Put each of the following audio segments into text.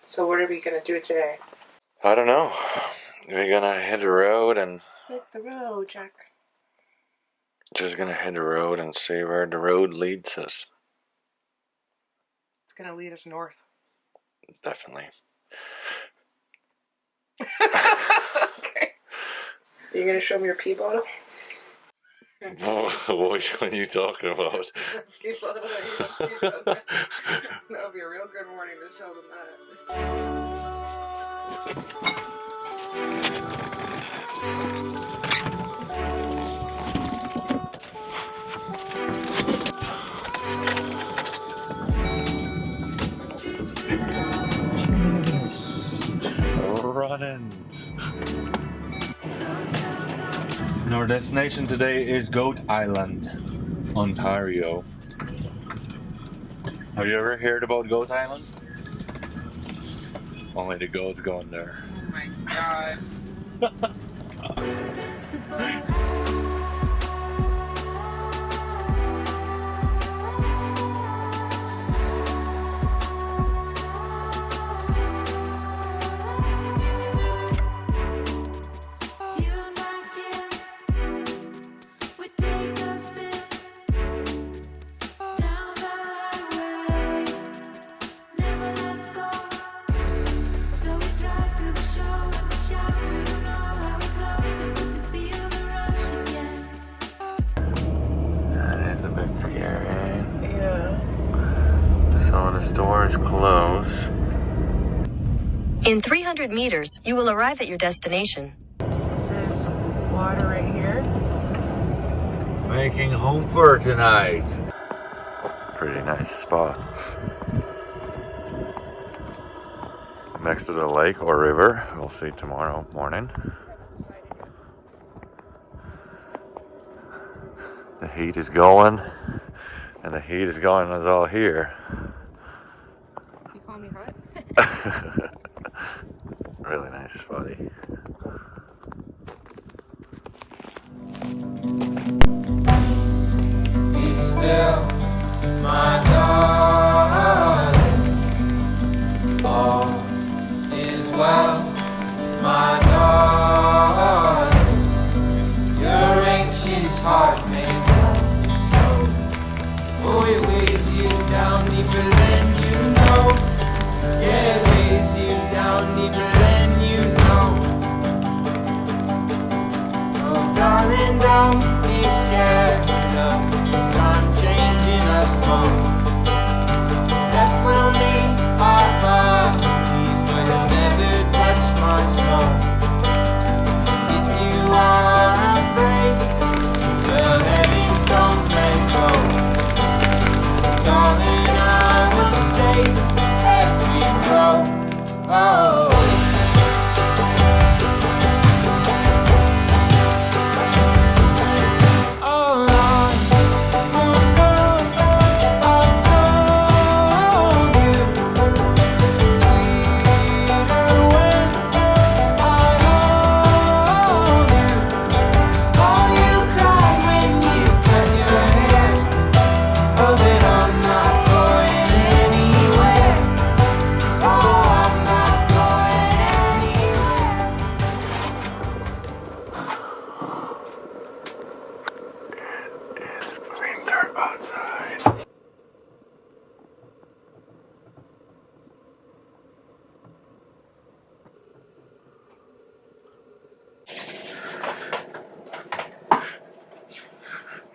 So what are we gonna do today? I don't know. We're gonna hit the road and... Hit the road, Jack. Just gonna hit the road and see where the road leads us. It's gonna lead us north. Definitely. Okay. Are you gonna show me your pee bottle? Which one are you talking about? Pee bottle that you left each other. That would be a real good morning to show them that. Running. And our destination today is Goat Island, Ontario. Have you ever heard about Goat Island? Only the goats going there. Oh my god. Stores close. In 300 meters, you will arrive at your destination. This is water right here. Making home for tonight. Pretty nice spot. Next to the lake or river. We'll see tomorrow morning. The heat is going. And the heat is going us all here. You call me hot? Really nice spotty. Be still, my darling. All is well, my darling. Your anxious heart makes up so. Oh, it weighs you down deeper than you know. Yeah, it weighs you down deeper than you know. Oh, darling, don't be scared of time changing us both. Death will leave our bodies, but it'll never touch my soul. If you are afraid, the heavens don't let go. Darling, I will stay as we grow. Oh.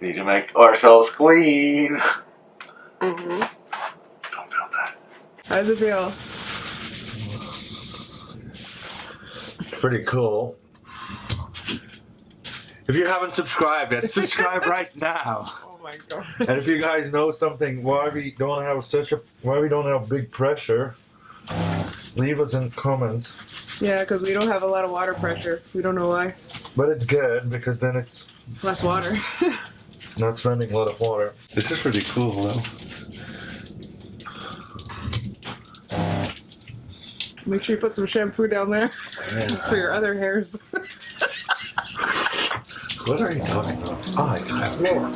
Need to make ourselves clean. Mm-hmm. Don't feel that. How does it feel? Pretty cool. If you haven't subscribed yet, subscribe right now. Oh my god. And if you guys know something why we don't have big pressure, leave us in comments. Yeah, because we don't have a lot of water pressure. We don't know why. But it's good because then it's Less water. not spending a lot of water. This is pretty cool though. Make sure you put some shampoo down there for your other hairs. What are you talking about? Oh, it's my floor.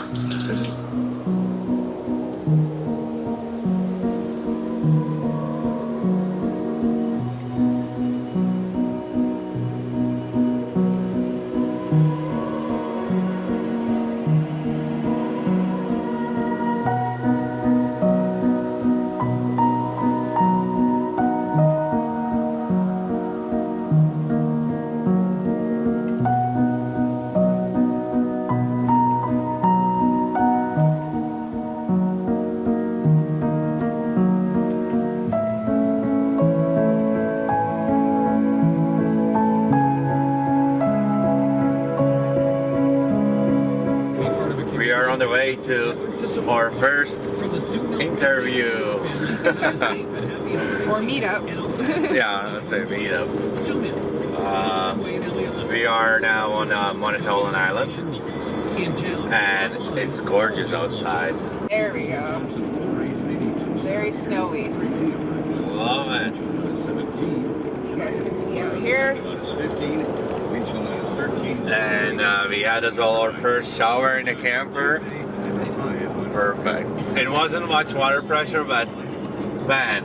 We are on the way to our first interview. Or meetup. Yeah, let's say meetup. We are now on Monotolin Island, and it's gorgeous outside. There we go. Very snowy. Love it. You guys can see out here. And we had as well our first shower in the camper. Perfect. It wasn't much water pressure, but man,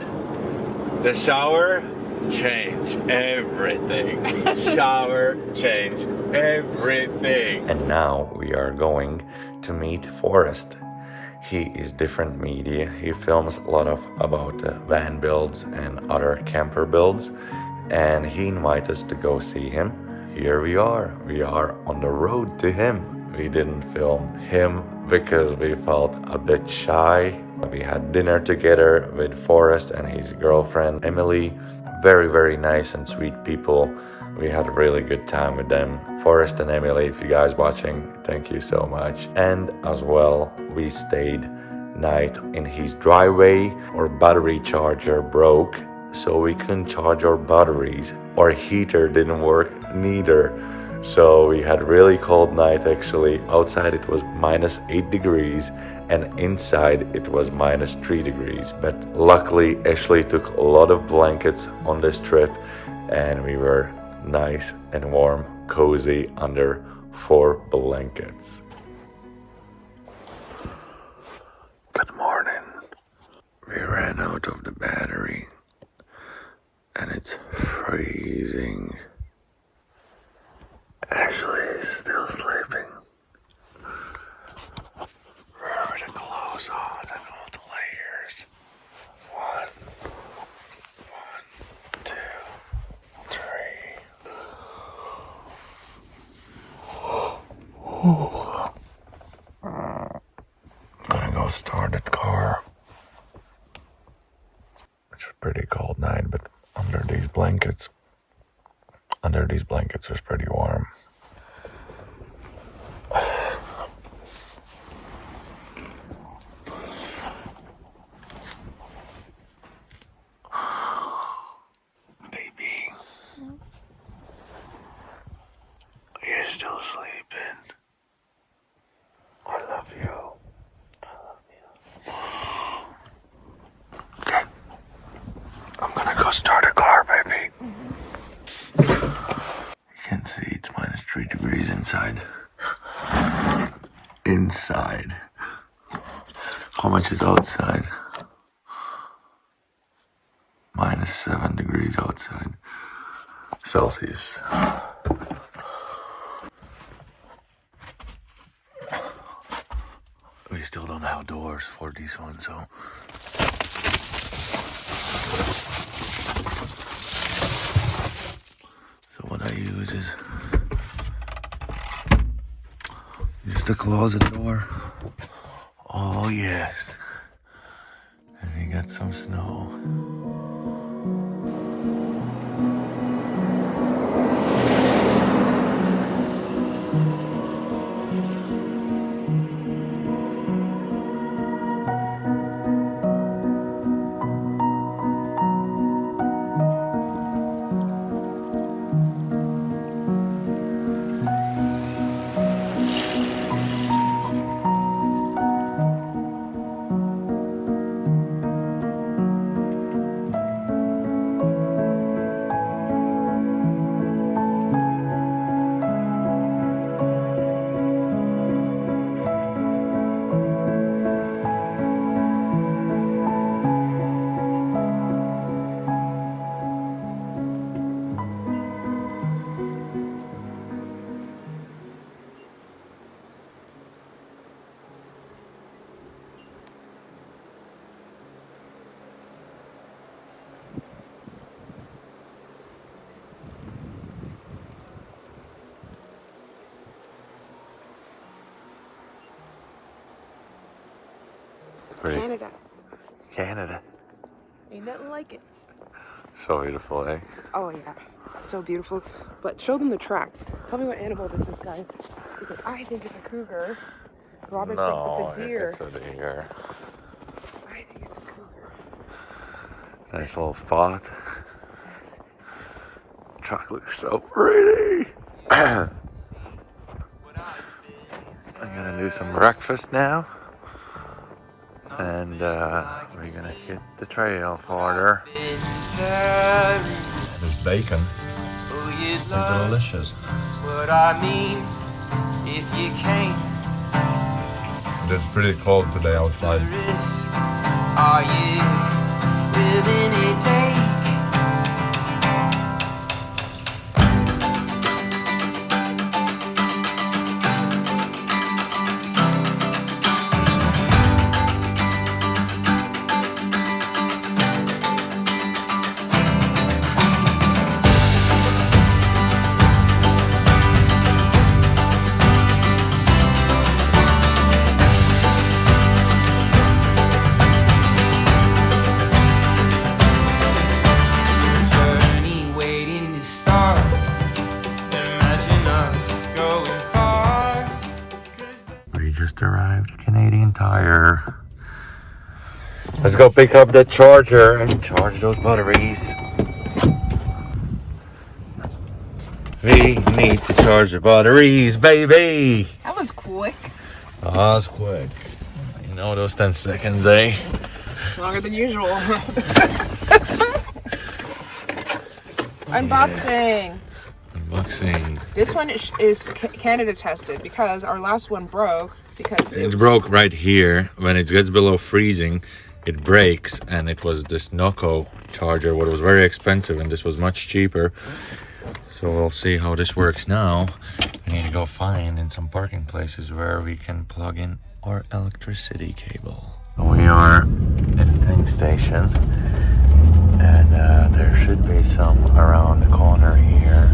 the shower changed everything. Shower changed everything. And now we are going to meet Forrest. He is different media. He films a lot of about van builds and other camper builds, and he invited us to go see him. Here we are on the road to him. We didn't film him because we felt a bit shy. We had dinner together with Forrest and his girlfriend Emily. Very, very nice and sweet people. We had a really good time with them. Forrest and Emily, if you guys watching, thank you so much. And as well, we stayed night in his driveway. Our battery charger broke, so we couldn't charge our batteries. Our heater didn't work neither. So we had a really cold night actually. Outside it was -8 degrees and inside it was -3 degrees. But luckily Ashley took a lot of blankets on this trip and we were nice and warm, cozy under 4 blankets. Good morning. We ran out of the battery and it's freezing. Ashley is still sleeping. Remember the clothes on and all the layers. One, two, three. I'm gonna go start the car. It's a pretty cold night, but under these blankets was pretty warm. Baby, you're still sleeping. I love you. Okay, I'm gonna go start a car, baby. You can see it's -3 degrees inside. Inside. How much is outside? -7 degrees outside. Celsius. We still don't have doors for this one, so. So what I use is just a closet door. Oh yes. And you get some snow. Pretty. Canada. Ain't nothing like it. So beautiful, eh? Oh yeah, so beautiful. But show them the tracks. Tell me what animal this is, guys. Because I think it's a cougar. Robert thinks it's a deer. It's a deer. I think it's a cougar. Nice little spot. Track looks so pretty. I'm gonna do some breakfast now. And we're gonna hit the trail farther. There's bacon. It's delicious. What I mean, if you can't, It's pretty cold today outside. risk, are you willing to take? Journey waiting to start. Imagine us going far. We just arrived. Canadian Tire. Let's go pick up the charger and charge those batteries. We need to charge the batteries, baby. That was quick. Oh, that was quick. You know those 10 seconds, eh? Longer than usual. Unboxing. Unboxing. This one is Canada tested because our last one broke because It broke right here. When it gets below freezing, it breaks, and it was this Noco charger, what was very expensive, and this was much cheaper. So we'll see how this works now. We need to go find in some parking places where we can plug in our electricity cable. We are at a tank station, and there should be some around the corner here.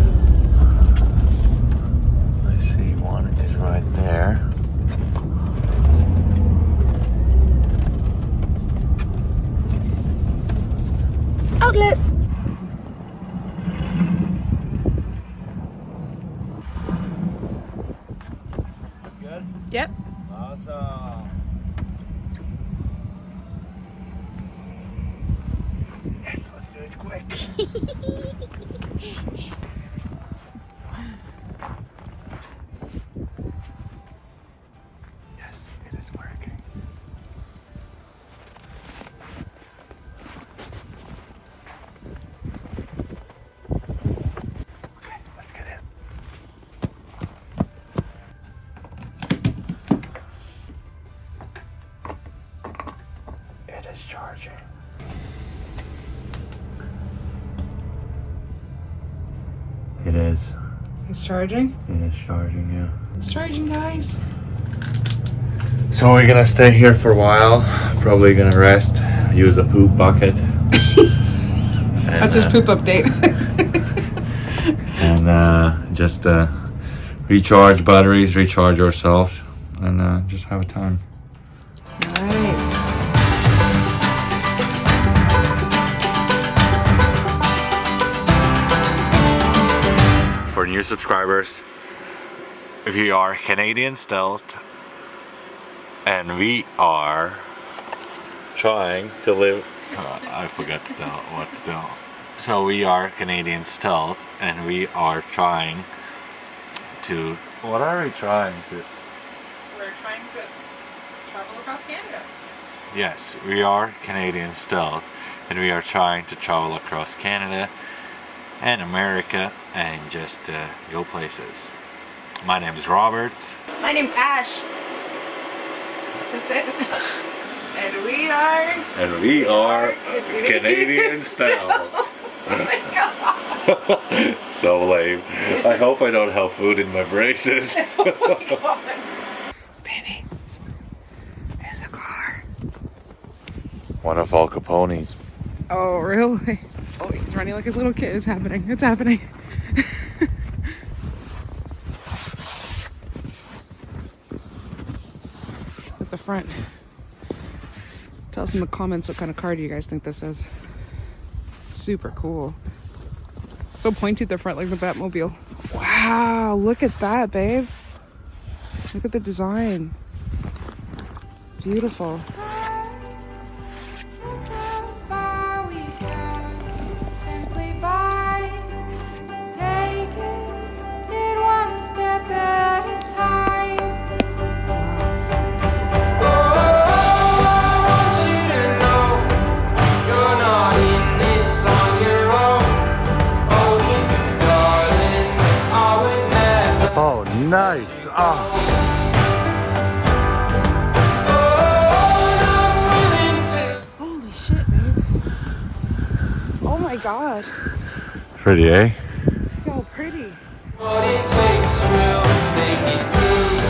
I see one is right there. outlet. Good? Yep. Awesome. Yes, let's do it quick. Yes, it is working. Okay, let's get in. It is charging. It is. It's charging. It is charging, yeah. It's charging, guys. So we're gonna stay here for a while. Probably gonna rest, use a poop bucket. That's his poop update. And just recharge batteries, recharge ourselves, and just have a time. Nice. subscribers. We are Canadian Stealth, and we are trying to live. I forgot to tell what to tell. So we are Canadian Stealth, and we are trying to. What are we trying to? We're trying to travel across Canada. Yes, we are Canadian Stealth, and we are trying to travel across Canada and America and just go places. My name is Robert. My name's Ash. That's it. And we are Canadian Stealth. Oh my god. So lame. I hope I don't have food in my braces. Oh my god. Baby, there's a car. One of Al Capone's. Oh, really? Oh, he's running like a little kid. It's happening. It's happening. At the front. Tell us in the comments what kind of car do you guys think this is. Super cool. So pointy at the front like the Batmobile. Wow, look at that, babe. Look at the design. Beautiful. Oh, nice. Holy shit, babe. Oh my god. Pretty, eh? So pretty. What it takes will make it through.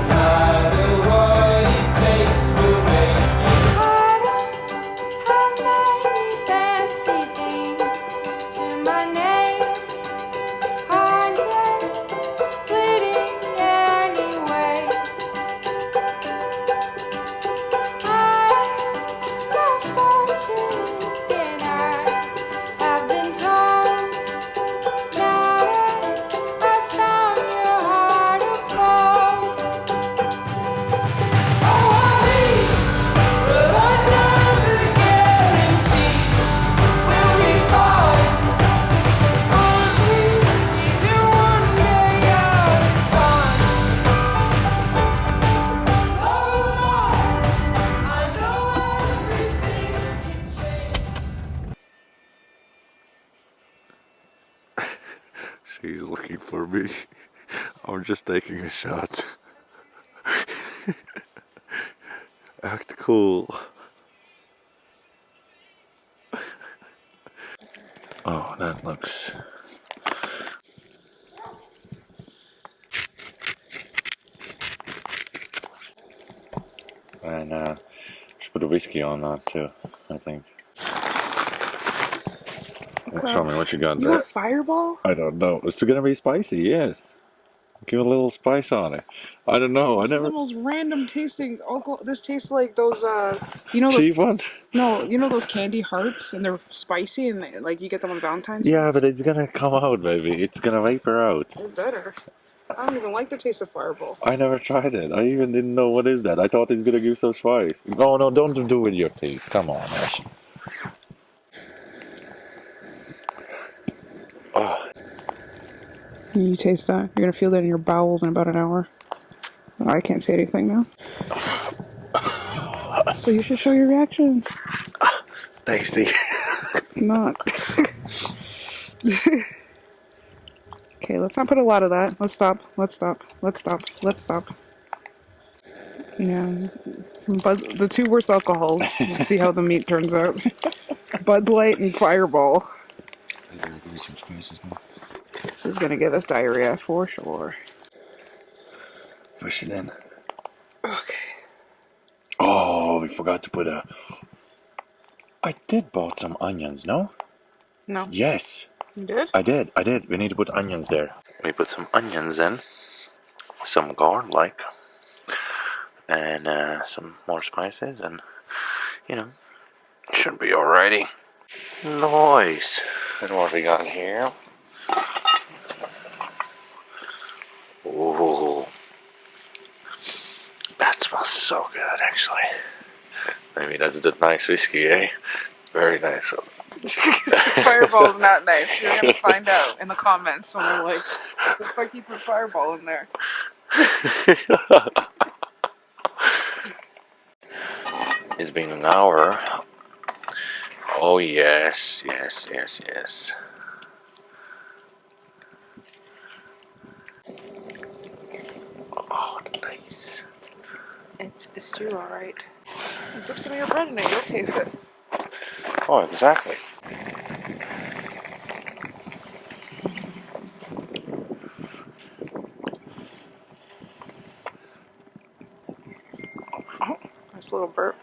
No matter what it takes, we'll make it. I don't have many fancy things to my name. I'm fleeting anyway. I'm more fortunate than I have been told. Now that I found your heart of gold. Oh, I need, but I never guarantee we'll be fine. Even one day at a time. Oh, I know everything can change. She's looking for me. I'm just taking a shot. Act cool. Oh, that looks. And just put a whiskey on that too, I think. Show me what you got You there. have Fireball? I don't know. It's gonna be spicy, yes. Give a little spice on it. I don't know. This I is the never. most random tasting alcohol. This tastes like those, you know those, Cheap ones? no, you know those candy hearts and they're spicy and they, like you get them on Valentine's Day? Yeah, but it's gonna come out, baby. It's gonna vapor out. They're better. I don't even like the taste of Fireball. I never tried it. I even didn't know what is that. I thought it's gonna give some spice. No, no, don't do it with your teeth. Come on, Ash. Oh, You taste that? You're gonna feel that in your bowels in about an hour. Oh, I can't say anything now. So you should show your reaction. tasty. It's not. Okay, let's not put a lot of that. Let's stop. Let's stop. Let's stop. Let's stop. Yeah. The two worst alcohols. We'll see how the meat turns out. Bud Light and Fireball. This is gonna give us diarrhea for sure. Push it in. Okay. Oh, we forgot to put a. I did bought some onions, no? No. Yes. You did? I did. We need to put onions there. We put some onions in. Some garlic. And some more spices. And, you know, should be alrighty. Nice. And what we got here? Ooh. That smells so good, actually. Maybe that's the nice whiskey, eh? Very nice. Fireball's not nice. You're gonna find out in the comments when we're like, what the fuck you put Fireball in there? It's been an hour. Oh yes, yes, yes, yes. Oh, nice. It's a stew, alright. Dip some of your bread in it, you'll taste it. Oh, exactly. Oh, nice little burp.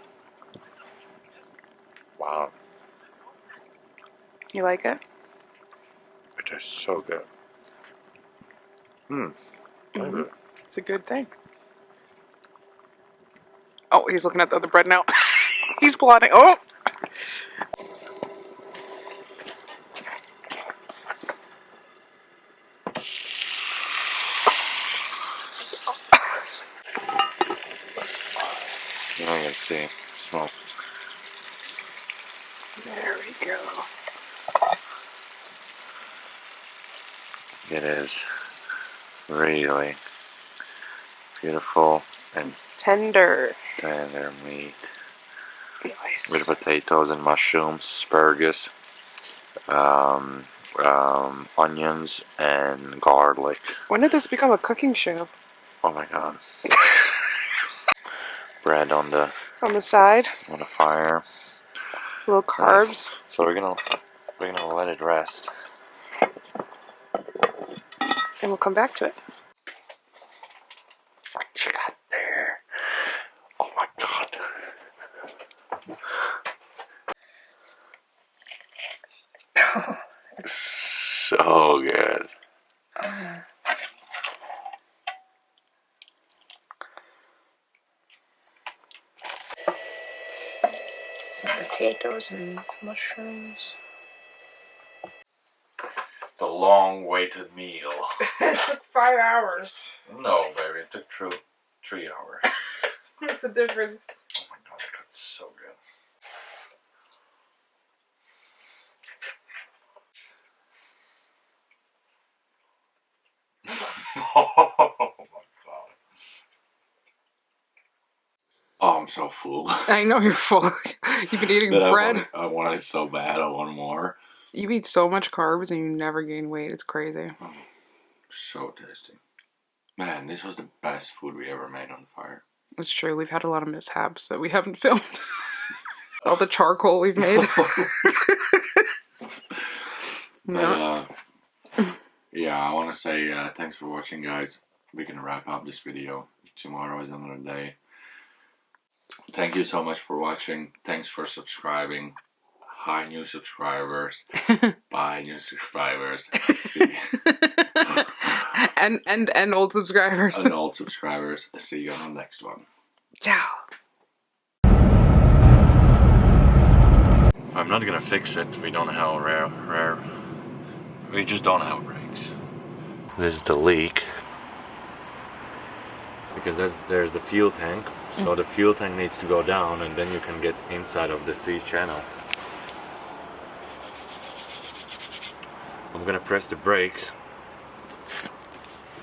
Wow, You like it? it is so good. Mm-hmm. It's a good thing. Oh, he's looking at the other bread now. He's plotting. Oh! Now you can see smoke. There we go. It is really beautiful and Tender. tender meat Nice. with potatoes and mushrooms, asparagus, onions, and garlic. When did this become a cooking show? Oh my god! Bread on the side. fire. Little carbs. Nice. So we're gonna let it rest. And we'll come back to it. What you got there? Oh my god! So good. Some potatoes and mushrooms. The long-awaited meal. It took 5 hours. No, baby, it took 3 hours. What's the difference? Oh my god, it got so good. Oh my god. Oh, I'm so full. I know you're full. You've been eating bread. I want it so bad. I want more. You eat so much carbs and you never gain weight. It's crazy. Oh, so tasty. Man, this was the best food we ever made on fire. It's true. We've had a lot of mishaps that we haven't filmed. All the charcoal we've made. But, yeah, I want to say thanks for watching, guys. We're going to wrap up this video. Tomorrow is another day. Thank you so much for watching. Thanks for subscribing. Hi, new subscribers. Bye, new subscribers. See. and old subscribers. And old subscribers. See you on the next one. Ciao. I'm not gonna fix it. We don't have rare. We just don't have brakes. This is the leak. Because there's the fuel tank. So the fuel tank needs to go down, and then you can get inside of the C channel. I'm gonna press the brakes,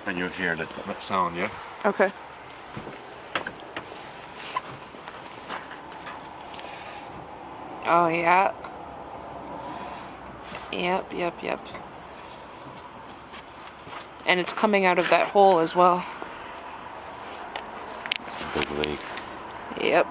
and you hear that sound, yeah? Okay. Oh, yeah. Yep. And it's coming out of that hole as well. It's a big leak. Yep.